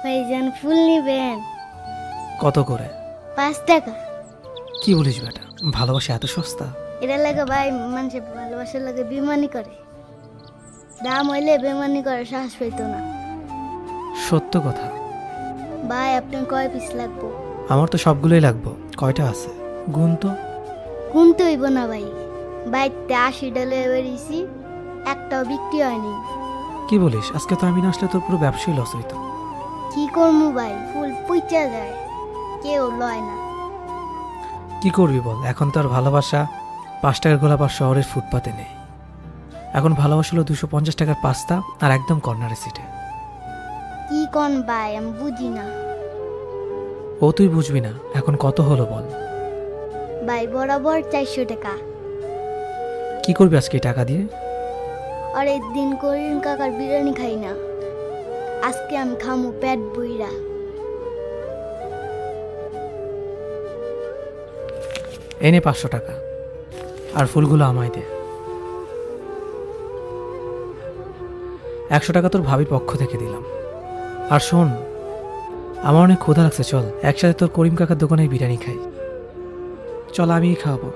ভাইজান ফুল নিবেন? কত করে? 5 টাকা। কি বলিস বেটা, ভালোবাসা এত সস্তা? এটা লাগে ভাই, মানুষে ভালোবাসার লাগে বেমানি করে। দাম হইলে বেমানি করে সাহস পাইতো না। সত্য কথা। ভাই আপনার কয় পিস লাগবো? আমার তো সবগুলোই লাগবো। কয়টা আছে গুণ তো। কোনতে হইব না ভাই, বাইতে 80 ডলার বেরিয়েছি, একটাও বিক্রি হয়নি। কি বলিস, আজকে তো আমি না আসলে তোর পুরো ব্যবসায়ী লস হইতো। কি করবো ভাই, ফুল পুইচা যায়, কেউ লয় না। কি করবি বল, এখন তো আর ভালোবাসা 5 টাকার গোলাপ আর শহরের ফুটপাতে নেই। এখন ভালোবাসা হলো 250 টাকার পাস্তা আর একদম কর্নারের সিটে। কি কোন ভাই, আমি বুঝি না। ও তুই বুঝবি না, এখন কত হলো বল। ভাই বরাবর 400 টাকা। কি করবি আজকে এই টাকা দিয়ে? আর দিন করিম কাকার বিরিয়ানি খাই না, আজকে আমি খামু পেট বইরা। এনে 500 টাকা, আর ফুলগুলো আমায় দে। 100 টাকা তোর ভাবির পক্ষ থেকে দিলাম। আর শোন, আমার অনেক ক্ষুধা লাগছে, চল একসাথে তোর করিম কাকার দোকানে বিরিয়ানি খাই। চল, আমিই খাওয়াবো।